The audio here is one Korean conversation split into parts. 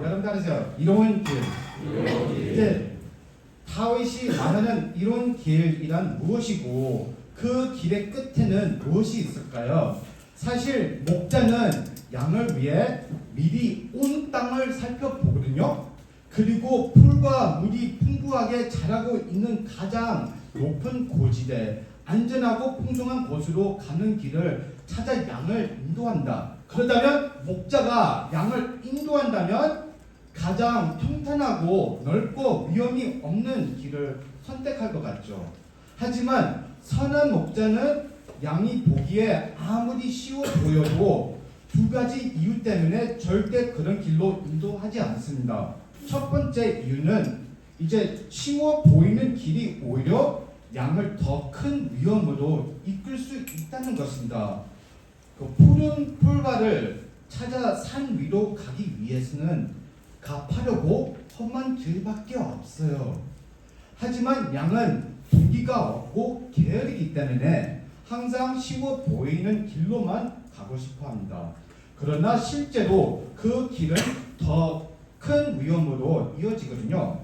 여러분 따르세요. 이로운 길. 이제 다윗이 말하는 이로운 길이란 무엇이고 그 길의 끝에는 무엇이 있을까요? 사실 목자는 양을 위해 미리 온 땅을 살펴보거든요. 그리고 풀과 물이 풍부하게 자라고 있는 가장 높은 고지대, 안전하고 풍성한 곳으로 가는 길을 찾아 양을 인도한다. 그렇다면 목자가 양을 인도한다면 가장 평탄하고 넓고 위험이 없는 길을 선택할 것 같죠. 하지만 선한 목자는 양이 보기에 아무리 쉬워 보여도 두 가지 이유 때문에 절대 그런 길로 인도하지 않습니다. 첫 번째 이유는 이제 쉬워 보이는 길이 오히려 양을 더 큰 위험으로 이끌 수 있다는 것입니다. 그 푸른 풀밭을 찾아 산 위로 가기 위해서는 가파르고 험한 길밖에 없어요. 하지만 양은 동기가 없고 게으르기 때문에 항상 쉬워 보이는 길로만 가고 싶어 합니다. 그러나 실제로 그 길은 더 큰 위험으로 이어지거든요.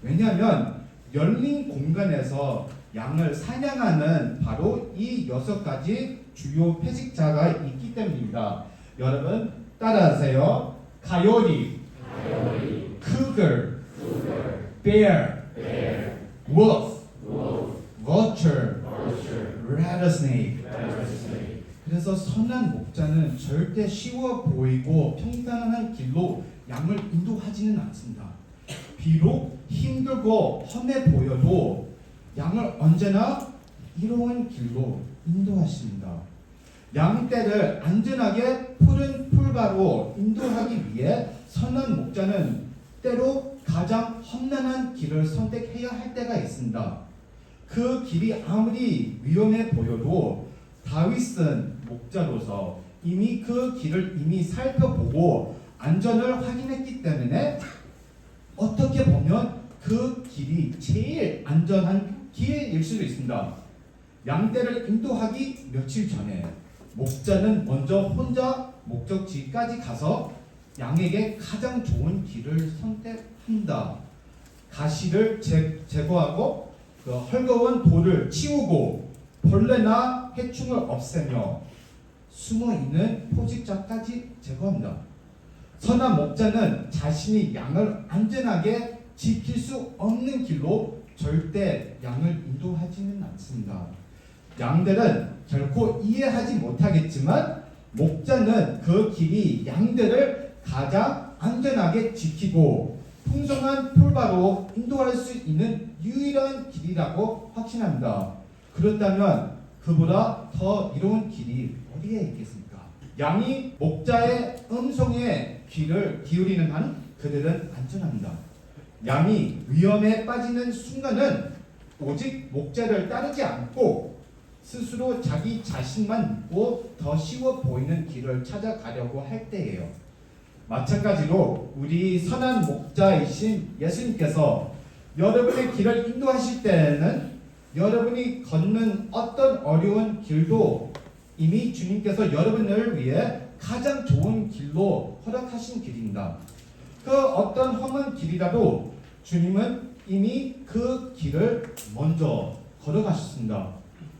왜냐하면 열린 공간에서 양을 사냥하는 바로 이 6가지 주요 표식자가 있기 때문입니다. 여러분 따라하세요. coyote, cougar, bear, wolf, vulture, rattlesnake. 그래서 선한 목자는 절대 쉬워 보이고 평탄한 길로 양을 인도하지는 않습니다. 비록 힘들고 험해 보여도 양을 언제나 이로운 길로 인도하십니다. 양떼를 안전하게 푸른 풀바로 인도하기 위해 선한 목자는 때로 가장 험난한 길을 선택해야 할 때가 있습니다. 그 길이 아무리 위험해 보여도 다윗은 목자로서 이미 그 길을 이미 살펴보고 안전을 확인했기 때문에 어떻게 보면 그 길이 제일 안전한 길일 수도 있습니다. 양떼를 인도하기 며칠 전에 목자는 먼저 혼자 목적지까지 가서 양에게 가장 좋은 길을 선택한다. 가시를 제거하고 헐거운 돌을 치우고 벌레나 해충을 없애며 숨어있는 포식자까지 제거합니다. 선한 목자는 자신이 양을 안전하게 지킬 수 없는 길로 절대 양을 인도하지는 않습니다. 양들은 결코 이해하지 못하겠지만 목자는 그 길이 양들을 가장 안전하게 지키고 풍성한 풀바로 인도할 수 있는 유일한 길이라고 확신합니다. 그렇다면 그보다 더 이로운 길이 어디에 있겠습니까? 양이 목자의 음성에 귀를 기울이는 한 그들은 안전합니다. 양이 위험에 빠지는 순간은 오직 목자를 따르지 않고 스스로 자기 자신만 믿고 더 쉬워 보이는 길을 찾아가려고 할 때예요. 마찬가지로 우리 선한 목자이신 예수님께서 여러분의 길을 인도하실 때에는 여러분이 걷는 어떤 어려운 길도 이미 주님께서 여러분을 위해 가장 좋은 길로 허락하신 길입니다. 그 어떤 험한 길이라도 주님은 이미 그 길을 먼저 걸어가셨습니다.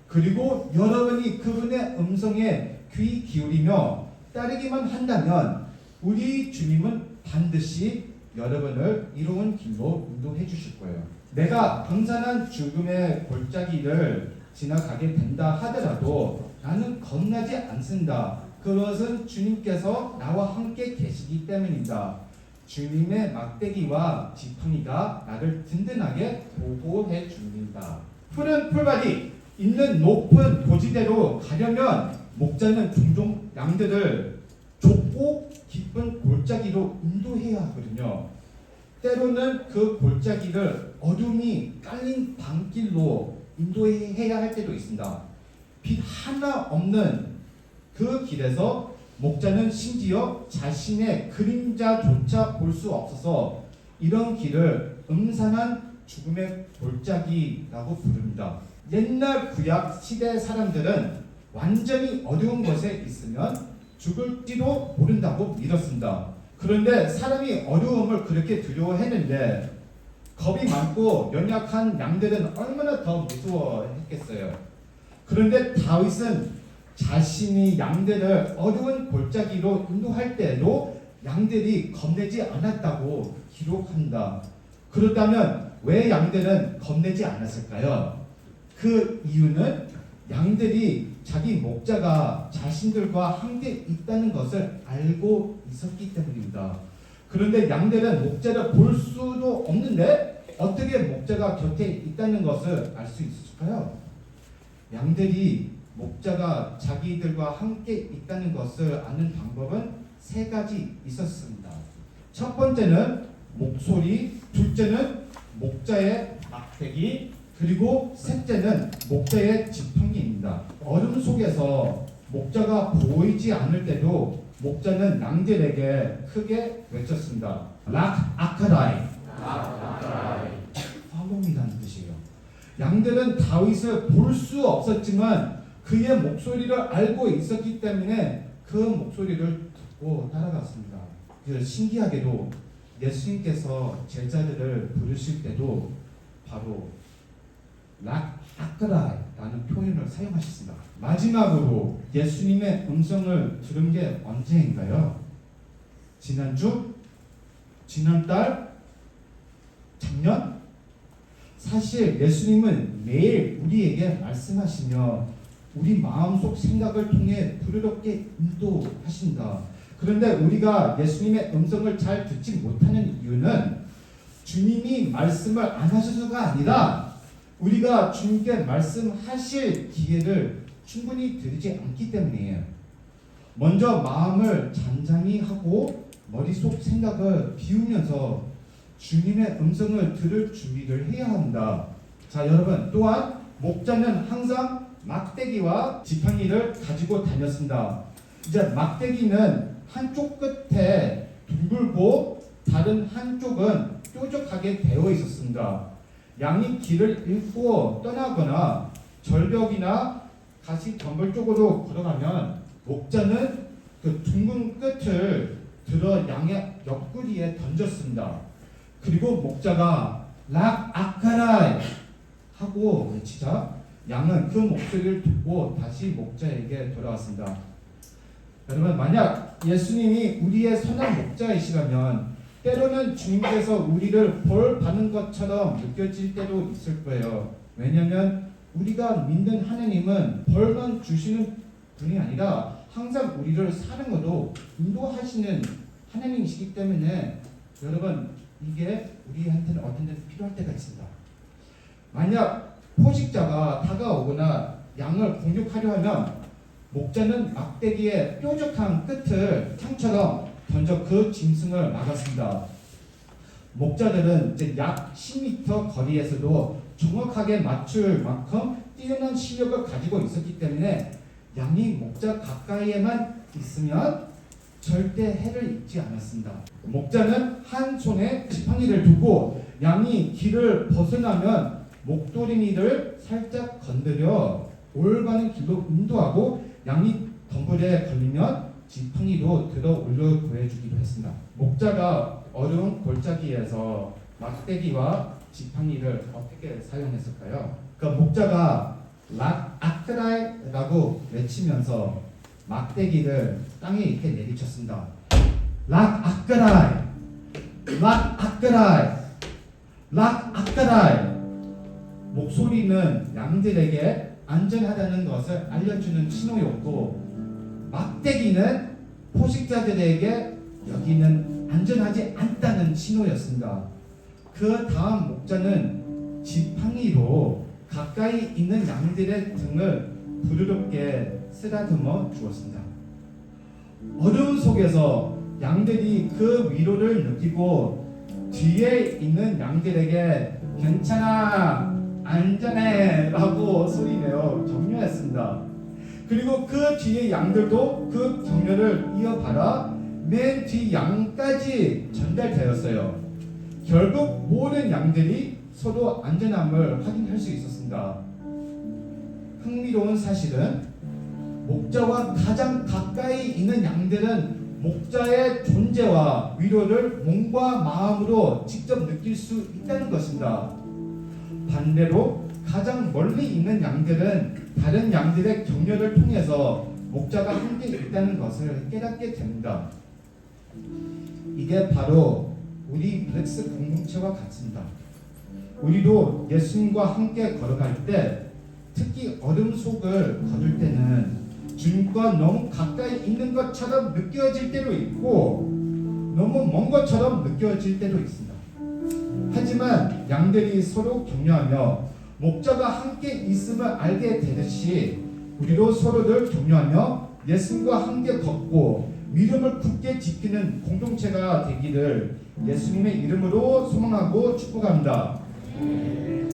그리고 여러분이 그분의 음성에 귀 기울이며 따르기만 한다면 우리 주님은 반드시 여러분을 이로운 길로 인도해 주실 거예요. 내가 방산한 죽음의 골짜기를 지나가게 된다 하더라도 나는 겁나지 않습니다. 그것은 주님께서 나와 함께 계시기 때문입니다. 주님의 막대기와 지팡이가 나를 든든하게 보호해 줍니다. 푸른 풀밭이 있는 높은 고지대로 가려면 목자는 종종 양들을 좁고 깊은 골짜기로 인도해야 하거든요. 때로는 그 골짜기를 어둠이 깔린 밤길로 인도해야 할 때도 있습니다. 빛 하나 없는 그 길에서 목자는 심지어 자신의 그림자조차 볼 수 없어서 이런 길을 음산한 죽음의 골짜기라고 부릅니다. 옛날 구약 시대 사람들은 완전히 어려운 곳에 있으면 죽을지도 모른다고 믿었습니다. 그런데 사람이 어려움을 그렇게 두려워했는데 겁이 많고 연약한 양들은 얼마나 더 무서워했겠어요. 그런데 다윗은 자신이 양들을 어려운 골짜기로 인도할 때도 양들이 겁내지 않았다고 기록한다. 그렇다면 왜 양들은 겁내지 않았을까요? 그 이유는 양들이 자기 목자가 자신들과 함께 있다는 것을 알고 있었기 때문입니다. 그런데 양들은 목자를 볼 수도 없는데 어떻게 목자가 곁에 있다는 것을 알 수 있을까요? 양들이 목자가 자기들과 함께 있다는 것을 아는 방법은 세 가지 있었습니다. 첫 번째는 목소리, 둘째는 목자의 막대기, 그리고 셋째는 목자의 지팡이입니다. 어둠 속에서 목자가 보이지 않을 때도 목자는 양들에게 크게 외쳤습니다. 락 아카라이. 화공이라는 뜻이에요. 양들은 다윗을 볼 수 없었지만 그의 목소리를 알고 있었기 때문에 그 목소리를 듣고 따라갔습니다. 신기하게도 예수님께서 제자들을 부르실 때도 바로 락 아카라이라는 표현을 사용하셨습니다. 마지막으로 예수님의 음성을 들은 게 언제인가요? 지난주? 지난달? 작년? 사실 예수님은 매일 우리에게 말씀하시며 우리 마음속 생각을 통해 부드럽게 인도하신다. 그런데 우리가 예수님의 음성을 잘 듣지 못하는 이유는 주님이 말씀을 안 하셔서가 아니라 우리가 주님께 말씀하실 기회를 충분히 드리지 않기 때문이에요. 먼저 마음을 잠잠히 하고 머릿속 생각을 비우면서 주님의 음성을 들을 준비를 해야 합니다. 자, 여러분, 또한 목자는 항상 막대기와 지팡이를 가지고 다녔습니다. 이제 막대기는 한쪽 끝에 둥글고 다른 한쪽은 뾰족하게 되어 있었습니다. 양이 길을 잃고 떠나거나 절벽이나 가시 덤불 쪽으로 걸어가면 목자는 그 둥근 끝을 들어 양의 옆구리에 던졌습니다. 그리고 목자가 락 아카라이 하고 외치자 양은 그 목소리를 듣고 다시 목자에게 돌아왔습니다. 여러분, 만약 예수님이 우리의 선한 목자이시라면 때로는 주님께서 우리를 벌 받는 것처럼 느껴질 때도 있을 거예요. 왜냐하면 우리가 믿는 하나님은 벌만 주시는 분이 아니라 항상 우리를 사랑으로 인도하시는 하나님이시기 때문에 여러분, 이게 우리한테는 어떤 데는 필요할 때가 있습니다. 만약 포식자가 다가오거나 양을 공격하려 하면 목자는 막대기의 뾰족한 끝을 창처럼 던져 그 짐승을 막았습니다. 목자들은 이제 약 10m 거리에서도 정확하게 맞출 만큼 뛰어난 실력을 가지고 있었기 때문에 양이 목자 가까이에만 있으면 절대 해를 입지 않았습니다. 목자는 한 손에 지팡이를 두고 양이 길을 벗어나면 목도리니를 살짝 건드려 올바른 길로 인도하고 양이 덤불에 걸리면 지팡이로 들어 올려 구해주기도 했습니다. 목자가 어려운 골짜기에서 막대기와 지팡이를 어떻게 사용했을까요? 그러니까 목자가 락 아크라이라고 외치면서 막대기를 땅에 이렇게 내리쳤습니다. 락 아크라이, 락 아크라이, 락 아크라이. 목소리는 양들에게 안전하다는 것을 알려주는 신호였고, 막대기는 포식자들에게 여기는 안전하지 않다는 신호였습니다. 그 다음 목자는 지팡이로 가까이 있는 양들의 등을 부드럽게 쓰다듬어 주었습니다. 어려움 속에서 양들이 그 위로를 느끼고 뒤에 있는 양들에게 괜찮아, 안전해 라고 소리내어 격려했습니다. 그리고 그 뒤에 양들도 그 격려를 이어받아 맨 뒤 양까지 전달되었어요. 결국 모든 양들이 서로 안전함을 확인할 수 있었습니다. 흥미로운 사실은 목자와 가장 가까이 있는 양들은 목자의 존재와 위로를 몸과 마음으로 직접 느낄 수 있다는 것입니다. 반대로 가장 멀리 있는 양들은 다른 양들의 격려를 통해서 목자가 함께 있다는 것을 깨닫게 됩니다. 이게 바로 우리 블랙스 공동체와 같습니다. 우리도 예수님과 함께 걸어갈 때, 특히 어둠 속을 걸을 때는 주님과 너무 가까이 있는 것처럼 느껴질 때도 있고 너무 먼 것처럼 느껴질 때도 있습니다. 하지만 양들이 서로 격려하며 목자가 함께 있음을 알게 되듯이 우리도 서로를 격려하며 예수님과 함께 걷고 믿음을 굳게 지키는 공동체가 되기를 예수님의 이름으로 소망하고 축복합니다.